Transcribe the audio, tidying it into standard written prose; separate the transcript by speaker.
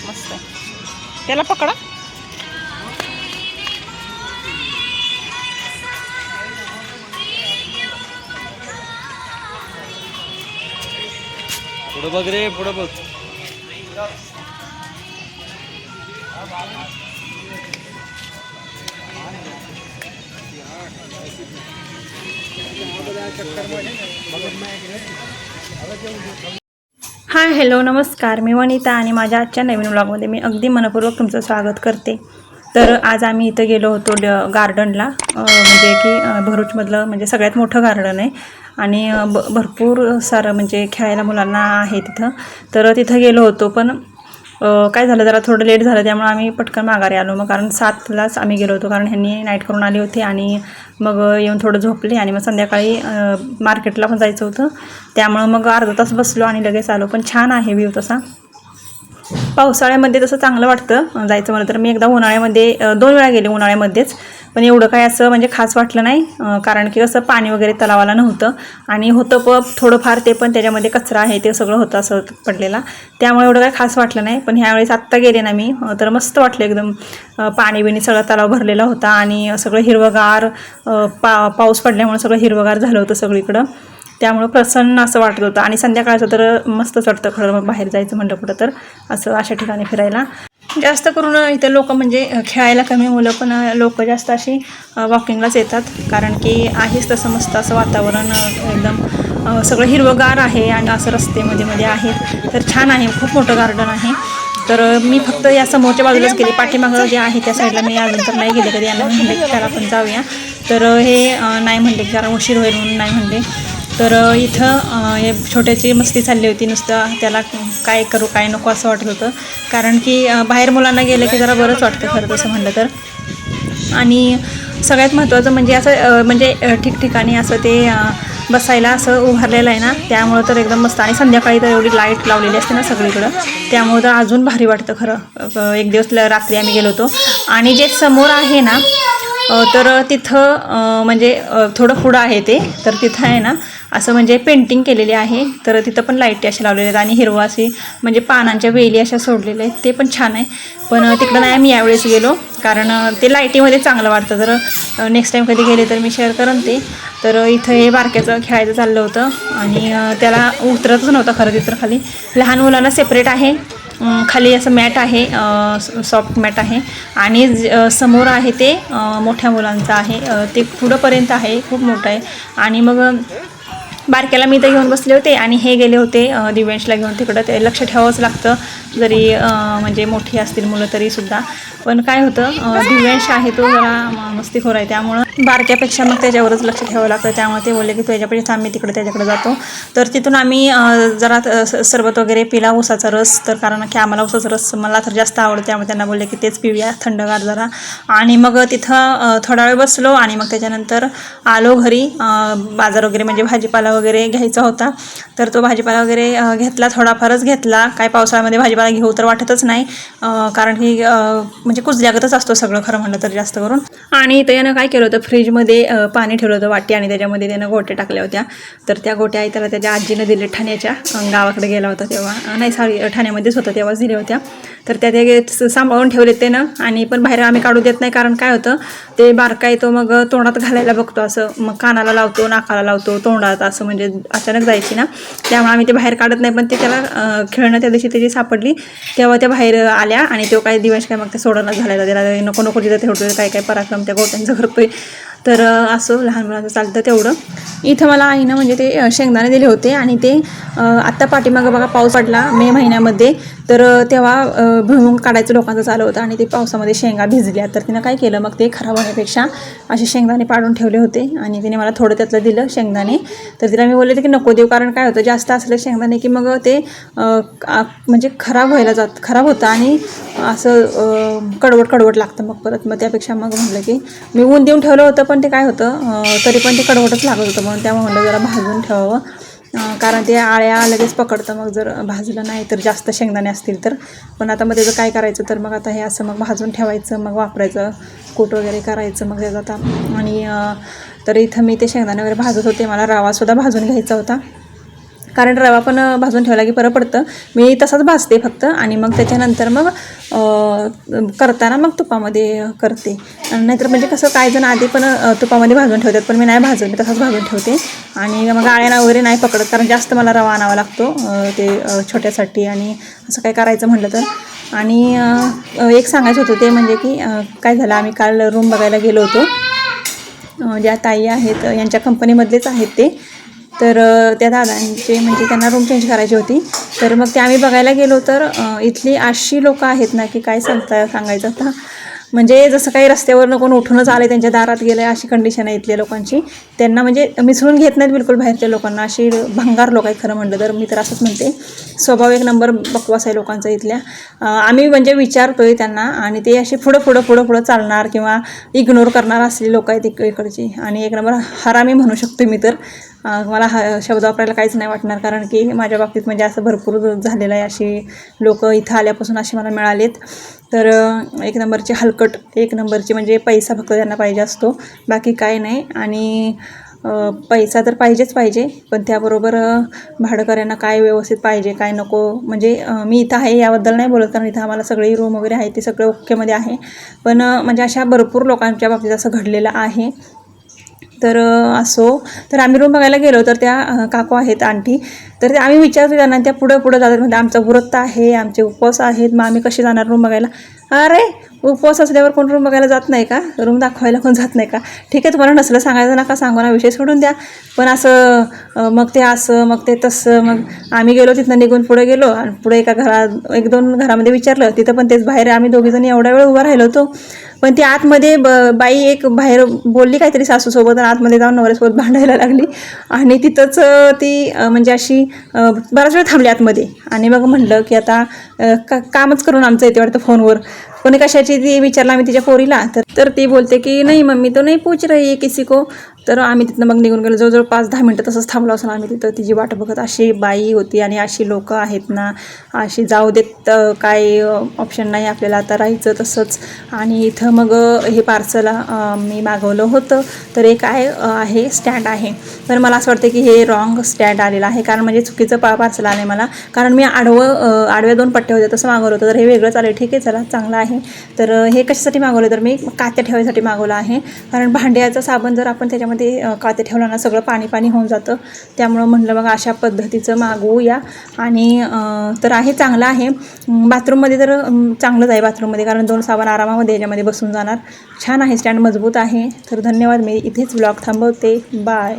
Speaker 1: मस्त आहे. त्याला पकडा.
Speaker 2: पुढे बघ रे, पुढे बघ.
Speaker 3: हाय हॅलो नमस्कार, मी वनिता आणि माझ्या आजच्या नवीन व्लॉगमध्ये मी अगदी मनपूर्वक तुमचं स्वागत करते. तर आज आम्ही इथं गेलो होतो गार्डनला, म्हणजे की भरूचमधलं म्हणजे सगळ्यात मोठं गार्डन आहे आणि भरपूर सारं म्हणजे खेळायला मुलांना आहे तिथं. तर तिथं गेलो होतो, पण काय झालं जरा थोडं लेट झालं, त्यामुळे आम्ही पटकन माघारी आलो. मग कारण 7लाच आम्ही गेलो होतो, कारण ह्यांनी नाईट करून आली होती आणि मग येऊन थोडं झोपले आणि मग संध्याकाळी मार्केटला पण जायचं होतं, त्यामुळं मग अर्धा तास बसलो आणि लगेच आलो. पण छान आहे व्ह्यू तसा. पावसाळ्यामध्ये तसं चांगलं वाटतं जायचं म्हणलं तर. मी एकदा उन्हाळ्यामध्ये 2 वेळा गेले उन्हाळ्यामध्येच, पण एवढं काय असं म्हणजे खास वाटलं नाही, कारण की कसं पाणी वगैरे तलावाला नव्हतं आणि होतं थोडंफार, ते पण त्याच्यामध्ये कचरा आहे ते सगळं होतं असं पडलेला, त्यामुळे एवढं काय खास वाटलं नाही. पण ह्यावेळेस आत्ता गेले ना मी, तर मस्त वाटलं एकदम. पाणी बिणी सगळं तलाव भरलेला होता आणि सगळं हिरवगार, पाऊस पडल्यामुळे सगळं हिरवगार झालं होतं सगळीकडं, त्यामुळं प्रसन्न असं वाटत होतं. आणि संध्याकाळचं तर मस्तच वाटतं खरं, मग बाहेर जायचं म्हटलं कुठं तर असं अशा ठिकाणी फिरायला. जास्त करून इथं लोक म्हणजे खेळायला कमी मुलं, पण लोक जास्त अशी वॉकिंगलाच येतात, कारण की आहेच तसं मस्त असं वातावरण, एकदम सगळं हिरवगार आहे आणि असं रस्ते मध्ये आहेत. तर छान आहे, खूप मोठं गार्डन आहे. तर मी फक्त या समोरच्या बाजूलाच गेले, पाठीमागं जे आहे त्या साईडला मी अजून तर नाही गेले कधी. यांना म्हणले की त्याला पण जाऊया, तर हे नाही म्हणले की जरा उशीर होईल म्हणून नाही म्हणले. तर इथं हे छोट्याची मस्ती चालली होती, नुसतं त्याला काय करू काय नको असं वाटत होतं, कारण की बाहेर मुलांना गेलं की जरा बरंच वाटतं खरं तसं म्हणलं तर. आणि सगळ्यात महत्त्वाचं म्हणजे असं म्हणजे ठिकठिकाणी असं ते बसायला असं उभारलेलं आहे ना, त्यामुळं तर एकदम मस्त. आणि संध्याकाळी तर एवढी लाईट लावलेली असते ना सगळीकडं, त्यामुळं तर अजून भारी वाटतं खरं. एक दिवस रात्री आम्ही गेलो होतो आणि जे समोर आहे ना, तर तिथं म्हणजे थोडं पुढं आहे ते, तर तिथं आहे ना असं म्हणजे पेंटिंग केलेली आहे, तर तिथं पण लाईटी अशा लावलेल्या आहेत आणि हिरवा अशी म्हणजे पानांच्या वेली अशा सोडलेल्या आहेत, ते पण छान आहे. पण तिकडं नाही आम्ही यावेळेस गेलो, कारण ते लाईटीमध्ये चांगलं वाटतं. तर नेक्स्ट टाईम कधी गेले तर मी शेअर करेन ते. तर इथं हे बारक्याचं खेळायचं चाललं होतं आणि त्याला उतरतच नव्हतं खरं तिथं खाली. लहान मुलांना सेपरेट आहे, खाली असं मॅट आहे, सॉफ्ट मॅट आहे, आणि समोर आहे ते मोठ्या मुलांचं आहे, ते पुढंपर्यंत आहे, खूप मोठं आहे. आणि मग बारक्याला मी तर घेऊन बसले होते आणि हे गेले होते दिव्यांशला घेऊन तिकडं. ते लक्ष ठेवावंच लागतं जरी म्हणजे मोठी असतील मुलं तरीसुद्धा. पण काय होतं, दिव्यांश आहे तो जरा मस्तीखोर आहे, त्यामुळं बारक्यापेक्षा मग त्याच्यावरच लक्ष ठेवावं लागतं. त्यामुळे ते बोलले की त्याच्यापेक्षा आम्ही तिकडे त्याच्याकडे जातो. तर तिथून आम्ही जरा सरबत वगैरे पिला, ऊसाचा रस, तर कारण की आम्हाला ऊसाचा रस मला तर जास्त आवडतो, त्यामुळे त्यांना बोलले की तेच पिऊया थंडगार जरा. आणि मग तिथं थोडा वेळ बसलो आणि मग त्याच्यानंतर आलो घरी. बाजार वगैरे म्हणजे भाजीपाला वगैरे घ्यायचा होता, तर तो भाजीपाला वगैरे घेतला, थोडाफारच घेतला. काय पावसाळ्यामध्ये भाजीपाला घेऊ तर वाटतच नाही, कारण की म्हणजे कुजल्यागतच असतो सगळं खरं म्हणलं तर जास्त करून. आणि त्यानं काय केलं होतं, फ्रीजमध्ये पाणी ठेवलं होतं वाटी, आणि त्याच्यामध्ये त्यानं गोट्या टाकल्या होत्या. तर त्या गोट्या आहे त्याला त्याच्या आजीनं दिले, ठाण्याच्या गावाकडे गेला होता तेव्हा, नाही ठाण्यामध्येच होतं तेव्हाच दिल्या होत्या. तर त्या ते सांभाळून ठेवलेत त्यानं, आणि पण बाहेर आम्ही काढू देत नाही, कारण काय होतं ते बारका येतो मग तोंडात घालायला बघतो, असं मग कानाला लावतो, नाकाला लावतो, तोंडात असं म्हणजे अचानक जायची ना, त्यामुळे आम्ही ते बाहेर काढत नाही. पण ते त्याला खेळणं त्या दिवशी त्याची सापडली तेव्हा त्या बाहेर आल्या, आणि तो काय दिवस काय मग ते सोडणं झालेला, त्याला नको नको तिथं ठेवतोय, काय पराक्रम त्या गोट्यांचं करतोय. तर असं लहान मुलांचं चालतं तेवढं. इथं मला आईनं म्हणजे ते शेंगदाणे दिले होते, आणि ते आत्ता पाठीमागं बघा पाऊस पडला मे महिन्यामध्ये, तर तेव्हा भुईमुग काढायचं लोकांचं चालू होतं आणि ते पावसामध्ये शेंगा भिजल्या. तर तिनं काय केलं, मग ते खराब होण्यापेक्षा असे शेंगदाणे पाडून ठेवले होते आणि तिने मला थोडं त्यातलं दिलं शेंगदाणे. तर तिला मी बोलले होते की नको देऊ, कारण काय होतं जास्त असलं शेंगदाणे की मग ते म्हणजे खराब होतं आणि असं कडवट लागतं मग परत. मग त्यापेक्षा मग म्हटलं की मी ऊन देऊन ठेवलं होतं, पण ते काय होतं तरी पण ते कडवटच लागत होतं, म्हणून त्यामुळे म्हटलं जरा भाजून ठेवावं, कारण ते आळ्या लगेच पकडतं मग जर भाजलं नाही तर, जास्त शेंगदाणे असतील तर. पण आता मग त्याचं काय करायचं, तर मग आता हे असं मग भाजून ठेवायचं, मग वापरायचं, कूट वगैरे करायचं मग त्याचं आता. आणि तर इथं मी ते शेंगदाणे वगैरे भाजत होते, मला रवासुद्धा भाजून घ्यायचा होता, कारण रवा पण भाजून ठेवला की बरं पडतं. मी तसाच भाजते फक्त आणि मग त्याच्यानंतर मग करताना मग तुपामध्ये करते. नाहीतर म्हणजे कसं काही जण आधी पण तुपामध्ये भाजून ठेवतात, पण मी नाही भाजत, मी तसाच भाजून ठेवते. आणि मग आळ्याना वगैरे नाही पकडत, कारण जास्त मला रवा आणावा लागतो ते छोट्यासाठी आणि असं काय करायचं म्हटलं तर. आणि एक सांगायचं होतं ते म्हणजे की काय झालं, आम्ही काल रूम बघायला गेलो होतो. ज्या ताई आहेत यांच्या कंपनीमधलेच आहेत ते. तर त्या दादांचे म्हणजे त्यांना रूम चेंज करायची होती. तर मग ते आम्ही बघायला गेलो तर इथली अशी लोकं आहेत ना की काय सांगायचं आता. म्हणजे जसं काही रस्त्यावरनं कोण उठूनच आले त्यांच्या दारात गेले अशी कंडिशन आहे इथल्या लोकांची. त्यांना म्हणजे मिसळून घेत नाहीत बिलकुल बाहेरच्या लोकांना, अशी भंगार लोक आहेत खरं म्हटलं तर. मी तर असंच म्हणते, स्वभाव एक नंबर बकवास आहे लोकांचा इथल्या. आम्ही म्हणजे विचारतोय त्यांना आणि ते असे पुढं चालणार किंवा इग्नोर करणार असलेली लोक आहेत इकडची. आणि एक नंबर हरामी म्हणू शकतो मी तर. मला शब्द वापरायला काहीच नाही वाटणार, कारण की माझ्या बाबतीत म्हणजे असं भरपूर झालेलं आहे. अशी लोक इथं आल्यापासून असे मला मिळालेत. तर एक नंबरचे हलकट, एक नंबरचे म्हणजे पैसा फक्त त्यांना पाहिजे असतो, बाकी काय नाही. आणि पैसा तर पाहिजे, पण त्याबरोबर भाडंकऱ्यांना काय व्यवस्थित पाहिजे काय नको. म्हणजे मी इथं आहे याबद्दल नाही बोलत, कारण इथं आम्हाला सगळी रूम वगैरे आहे ते सगळं ओकेमध्ये आहे. पण म्हणजे अशा भरपूर लोकांच्या बाबतीत असं घडलेलं आहे. तर तर आम्ही रूम बघायला गेलो तर त्या काकू आहेत आंटी. तर ते आम्ही विचारतो त्यांना, त्या पुढं जातात म्हणजे आमचा व्रत आहे, आमचे उपवास आहेत, मग आम्ही कसे जाणार रूम बघायला. अरे उपवास असल्यावर कोण रूम बघायला जात नाही का? रूम दाखवायला कोण जात नाही का? ठीक आहे, तुम्हाला नसलं सांगायचं नका सांगू ना, विषय सोडून द्या. पण असं मग ते असं मग ते तसं. मग आम्ही गेलो तिथनं निघून पुढे गेलो आणि पुढे एका घरात 1-2 घरामध्ये विचारलं, तिथं पण तेच बाहेर आम्ही दोघीजणी एवढा वेळ उभा राहिलो होतो. पण ती आतमध्ये बाई एक बाहेर बोलली काहीतरी सासूसोबत आणि आतमध्ये जाऊन नवऱ्यासोबत भांडायला लागली. आणि तिथंच ती म्हणजे अशी बराच वेळ थांबली आतमध्ये. आणि मग म्हणलं की आता कामच करून आमचं येते वाटतं फोनवर. कोणी कशाची ती विचारलं आम्ही तिच्या पोरीला, तर ती बोलते की नाही मम्मी तो नाही पूछ रही है किसी को. तर आम्ही तिथनं मग निघून गेलो. जवळजवळ 5-10 मिनटं तसंच थांबलो असं आम्ही तिथं तिची वाट बघत. अशी बाई होती आणि अशी लोकं आहेत ना, अशी जाऊ देत, काय ऑप्शन नाही आपल्याला, आता राहायचं तसंच. आणि इथं मग हे पार्सल मी मागवलं होतं. तर एक आहे स्टँड आहे, तर मला असं वाटतं की हे रॉंग स्टँड आलेलं आहे, कारण म्हणजे चुकीचं पार्सल आलं आहे मला. कारण मी आडव्या 2 पट्ट्या होत्या तसं मागवलं होतं, तर हे वेगळंच आलं. ठीक आहे, चला चांगलं आहे. तर हे कशासाठी मागवलं, तर मी कात्या ठेवायसाठी मागवलं आहे. कारण भांड्याचं साबण जर आपण त्याच्यामध्ये कात्या ठेवलं ना, सगळं पाणी होऊन जातं. त्यामुळं म्हटलं मग अशा पद्धतीचं मागवूया. आणि तर आहे, चांगलं आहे. बाथरूममध्ये तर चांगलंच आहे बाथरूममध्ये, कारण 2 साबण आरामामध्ये याच्यामध्ये बसून जाणार. छान आहे स्टँड, मजबूत आहे. तर धन्यवाद, मी इथेच व्लॉग थांबवते. बाय.